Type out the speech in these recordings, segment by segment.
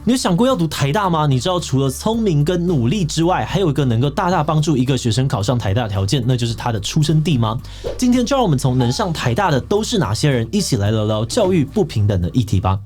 你有想过要读台大吗？你知道除了聪明跟努力之外，还有一个能够大大帮助一个学生考上台大的条件，那就是他的出生地吗？今天就让我们从能上台大的都是哪些人，一起来聊聊教育不平等的议题吧。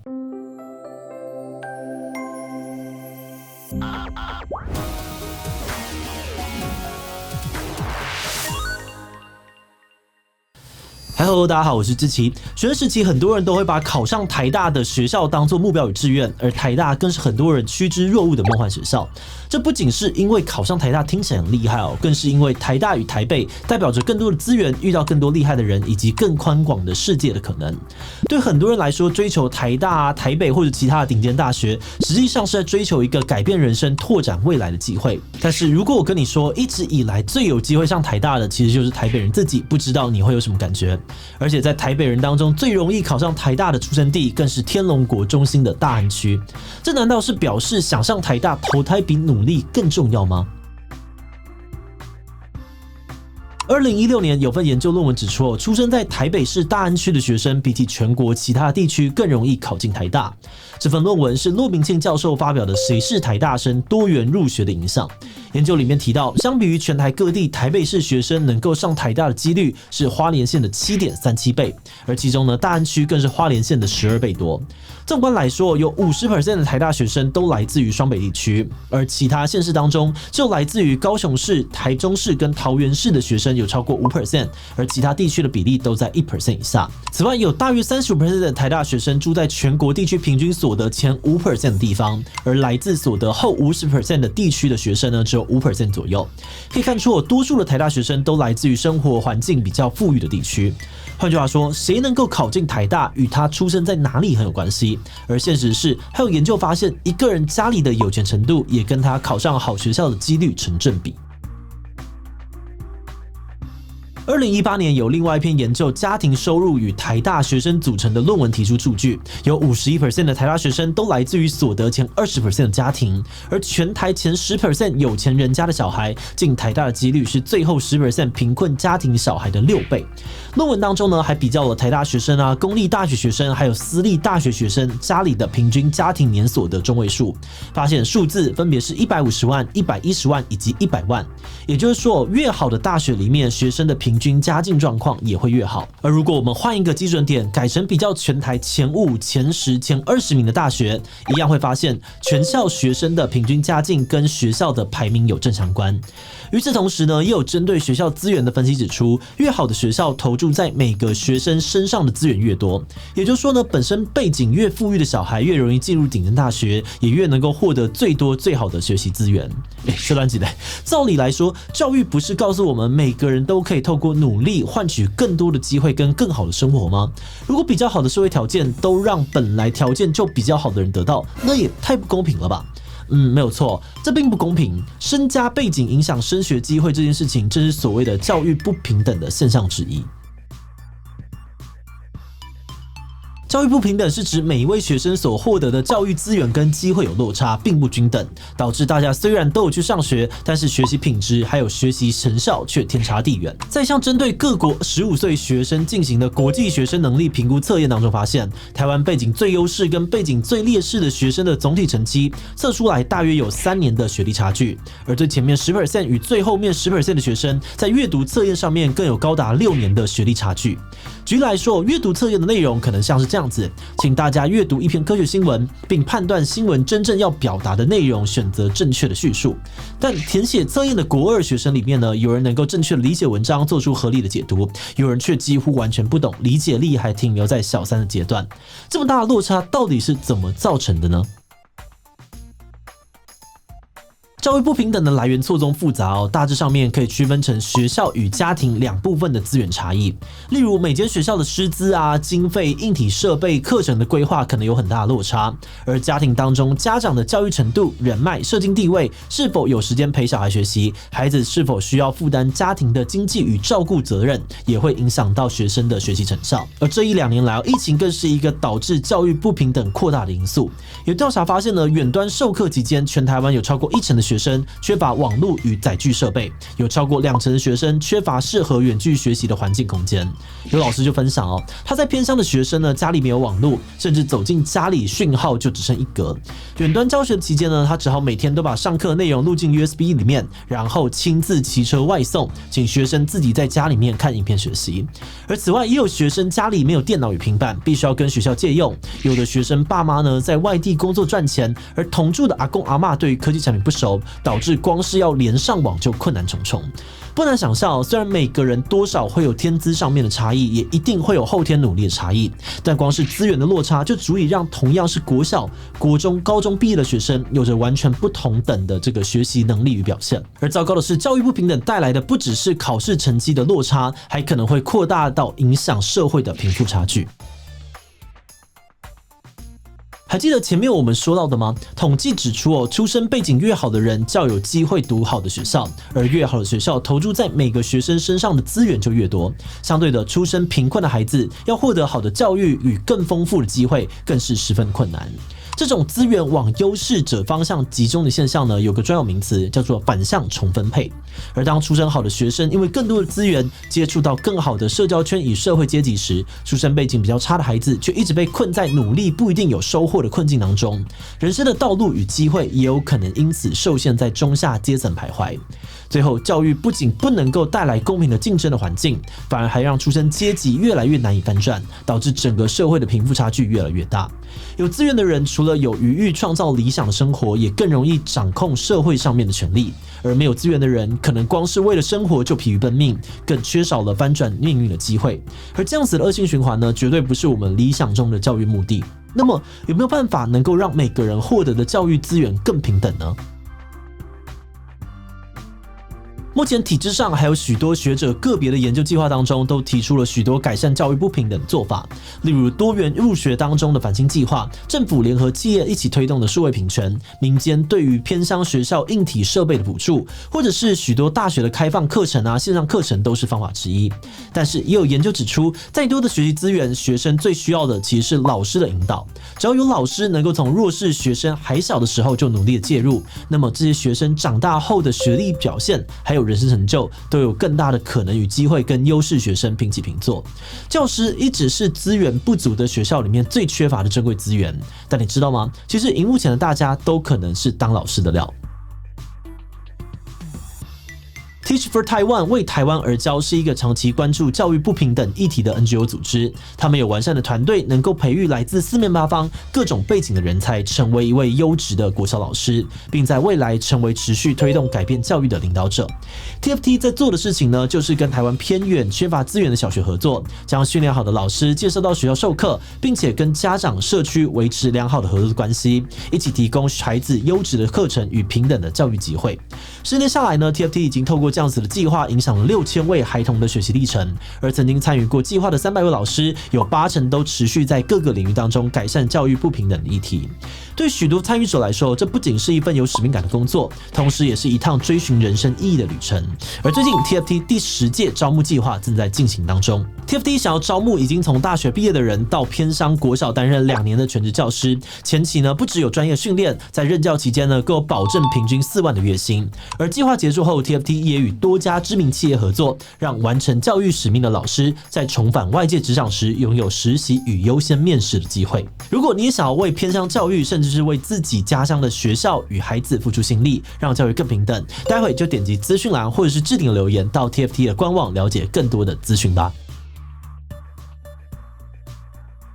Hello， 大家好，我是志祺。学生时期，很多人都会把考上台大的学校当作目标与志愿，而台大更是很多人趋之若鹜的梦幻学校。这不仅是因为考上台大听起来很厉害哦，更是因为台大与台北代表着更多的资源，遇到更多厉害的人，以及更宽广的世界的可能。对很多人来说，追求台大、台北或者其他的顶尖大学，实际上是在追求一个改变人生、拓展未来的机会。但是如果我跟你说，一直以来最有机会上台大的，其实就是台北人自己，不知道你会有什么感觉？而且在台北人当中，最容易考上台大的出生地，更是天龙国中心的大安区。这难道是表示想上台大，投胎比努力更重要吗？2016年有份研究论文指出，出生在台北市大安区的学生，比起全国其他地区更容易考进台大。这份论文是骆明庆教授发表的《谁是台大生：多元入学的影响》。研究里面提到，相比于全台各地，台北市学生能够上台大的几率是花莲县的7.37倍，而其中呢，大安区更是花莲县的12倍多。纵观来说，有 50% 的台大学生都来自于双北地区，而其他县市当中，就来自于高雄市、台中市跟桃园市的学生有超过 5%， 而其他地区的比例都在 1% 以下。此外，有大约 35% 的台大学生住在全国地区平均所得前 5% 的地方，而来自所得后 50% 的地区的学生呢，只有 5% 左右。可以看出，多数的台大学生都来自于生活环境比较富裕的地区。换句话说，谁能够考进台大，与他出生在哪里很有关系。而现实是，还有研究发现，一个人家里的有钱程度，也跟他考上好学校的几率成正比。2018年有另外一篇研究家庭收入与台大学生组成的论文提出数据，有 51% 的台大学生都来自于所得前 20% 的家庭，而全台前 10% 有钱人家的小孩进台大的几率是最后 10% 贫困家庭小孩的6倍。论文当中呢，还比较了台大学生公立大学学生还有私立大学学生家里的平均家庭年所得中位数，发现数字分别是150万、110万以及100万。也就是说，越好的大学里面，学生的平均家境状况也会越好。而如果我们换一个基准点，改成比较全台前5、前10、前20名的大学，一样会发现全校学生的平均家境跟学校的排名有正相关。与此同时呢，也有针对学校资源的分析指出，越好的学校投注在每个学生身上的资源越多。也就是说呢，本身背景越富裕的小孩越容易进入顶尖大学，也越能够获得最多最好的学习资源。说乱起来，照理来说，教育不是告诉我们每个人都可以透过努力换取更多的机会跟更好的生活吗？如果比较好的社会条件都让本来条件就比较好的人得到，那也太不公平了吧？没有错，这并不公平。身家背景影响升学机会这件事情，这是所谓的教育不平等的现象之一。教育不平等是指每一位学生所获得的教育资源跟机会有落差，并不均等，导致大家虽然都有去上学，但是学习品质还有学习成效却天差地远。在一项针对各国15岁学生进行的国际学生能力评估测验当中发现，台湾背景最优势跟背景最劣势的学生的总体成绩测出来大约有3年的学历差距，而最前面 10% 与最后面 10% 的学生在阅读测验上面更有高达6年的学历差距。举例来说，阅读测验的内容可能像是这样子，请大家阅读一篇科学新闻，并判断新闻真正要表达的内容，选择正确的叙述。但填写测验的国2学生里面呢，有人能够正确理解文章，做出合理的解读，有人却几乎完全不懂，理解力还停留在小3的阶段。这么大的落差到底是怎么造成的呢？教育不平等的来源错综复杂大致上面可以区分成学校与家庭2部分的资源差异。例如，每间学校的师资经费、硬体设备、课程的规划可能有很大的落差，而家庭当中家长的教育程度、人脉、社经地位，是否有时间陪小孩学习，孩子是否需要负担家庭的经济与照顾责任，也会影响到学生的学习成效。而这1-2年来，疫情更是一个导致教育不平等扩大的因素。有调查发现呢，远端授课期间，全台湾有超过1成的学生缺乏网络与载具设备，有超过20%的学生缺乏适合远距学习的环境空间。有老师就分享他在偏乡的学生呢，家里没有网络，甚至走进家里讯号就只剩1格。远端教学期间呢，他只好每天都把上课内容录进 USB 里面，然后亲自骑车外送，请学生自己在家里面看影片学习。而此外，也有学生家里没有电脑与平板，必须要跟学校借用。有的学生爸妈呢在外地工作赚钱，而同住的阿公阿嬷对于科技产品不熟，导致光是要连上网就困难重重。不难想象，虽然每个人多少会有天资上面的差异，也一定会有后天努力的差异，但光是资源的落差就足以让同样是国小、国中、高中毕业的学生有着完全不同等的这个学习能力与表现。而糟糕的是，教育不平等带来的不只是考试成绩的落差，还可能会扩大到影响社会的贫富差距。还记得前面我们说到的吗？统计指出出身背景越好的人较有机会读好的学校，而越好的学校投注在每个学生身上的资源就越多。相对的，出身贫困的孩子要获得好的教育与更丰富的机会，更是十分困难。这种资源往优势者方向集中的现象呢，有个专有名词叫做反向重分配。而当出身好的学生因为更多的资源接触到更好的社交圈与社会阶级时，出身背景比较差的孩子却一直被困在努力不一定有收获的困境当中，人生的道路与机会也有可能因此受限在中下阶层徘徊。最后，教育不仅不能够带来公平的竞争的环境，反而还让出身阶级越来越难以翻转，导致整个社会的贫富差距越来越大。有资源的人除了有余裕创造理想的生活，也更容易掌控社会上面的权利，而没有资源的人可能光是为了生活就疲于奔命，更缺少了翻转命运的机会。而这样子的恶性循环呢，绝对不是我们理想中的教育目的。那么有没有办法能够让每个人获得的教育资源更平等呢？目前体制上还有许多学者个别的研究计划当中都提出了许多改善教育不平等的做法，例如多元入学当中的返新计划，政府联合企业一起推动的数位平权，民间对于偏乡学校硬体设备的补助，或者是许多大学的开放课程线上课程都是方法之一。但是也有研究指出，再多的学习资源，学生最需要的其实是老师的引导。只要有老师能够从弱势学生还小的时候就努力的介入，那么这些学生长大后的学历表现还有人生成就都有更大的可能与机会跟优势学生平起平坐。教师一直是资源不足的学校里面最缺乏的珍贵资源，但你知道吗？其实荧幕前的大家都可能是当老师的料。Teach for Taiwan 为台湾而教是一个长期关注教育不平等议题的 NGO 组织，他们有完善的团队，能够培育来自四面八方各种背景的人才，成为一位优质的国小老师，并在未来成为持续推动改变教育的领导者。TFT 在做的事情呢，就是跟台湾偏远缺乏资源的小学合作，将训练好的老师介绍到学校授课，并且跟家长社区维持良好的合作关系，一起提供孩子优质的课程与平等的教育机会。10年下来呢， TFT 已经透过这样子的计划影响了6000位孩童的学习历程，而曾经参与过计划的300位老师，有80%都持续在各个领域当中改善教育不平等的议题。对许多参与者来说，这不仅是一份有使命感的工作，同时也是一趟追寻人生意义的旅程。而最近 TFT 第10届招募计划正在进行当中。TFT 想要招募已经从大学毕业的人到偏乡国小担任2年的全职教师，前期呢不只有专业训练，在任教期间呢更有保证平均4万的月薪。而计划结束后， TFT 也与多家知名企业合作，让完成教育使命的老师在重返外界职场时拥有实习与优先面试的机会。如果你也想要为偏乡教育，甚至是为自己家乡的学校与孩子付出心力，让教育更平等，待会就点击资讯栏或者是置顶留言到 TFT 的官网了解更多的资讯吧。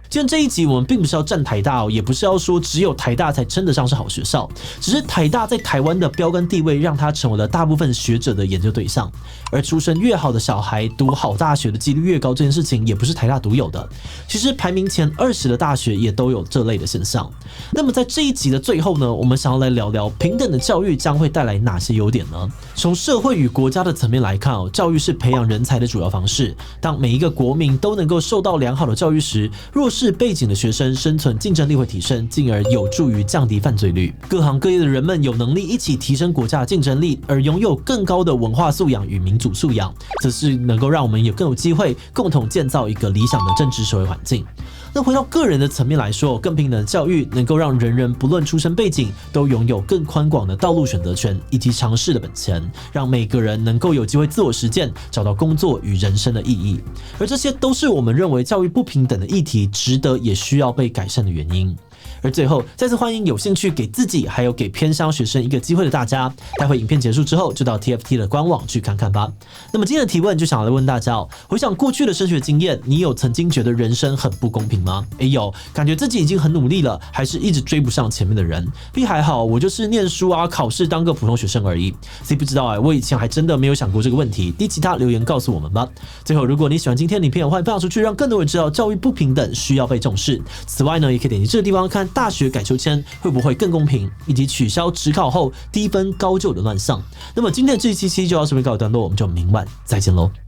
今天这一集我们并不是要站台大也不是要说只有台大才称得上是好学校，只是台大在台湾的标杆地位让它成为了大部分学者的研究对象。而出身越好的小孩读好大学的几率越高，这件事情也不是台大独有的，其实排名前20的大学也都有这类的现象。那么在这一集的最后呢，我们想要来聊聊平等的教育将会带来哪些优点呢？从社会与国家的层面来看教育是培养人才的主要方式。当每一个国民都能够受到良好的教育时，弱势势背景的学生生存竞争力会提升，进而有助于降低犯罪率。各行各业的人们有能力一起提升国家的竞争力，而拥有更高的文化素养与民主素养，则是能够让我们更有机会共同建造一个理想的政治社会环境。那回到个人的层面来说，更平等的教育能够让人人不论出身背景都拥有更宽广的道路选择权以及尝试的本钱，让每个人能够有机会自我实践，找到工作与人生的意义。而这些都是我们认为教育不平等的议题值得也需要被改善的原因。而最后，再次欢迎有兴趣给自己还有给偏乡学生一个机会的大家，待会影片结束之后就到 TFT 的官网去看看吧。那么今天的提问就想来问大家回想过去的升学经验，你有曾经觉得人生很不公平吗？有，感觉自己已经很努力了，还是一直追不上前面的人？还好，我就是念书考试当个普通学生而已。所以不知道我以前还真的没有想过这个问题。其他留言告诉我们吧。最后，如果你喜欢今天的影片，欢迎分享出去，让更多人知道教育不平等需要被重视。此外呢，也可以点击这个地方看大学改抽签会不会更公平，以及取消指考后低分高就的乱象。那么今天的这一期就到这边告一段落，我们就明晚再见喽。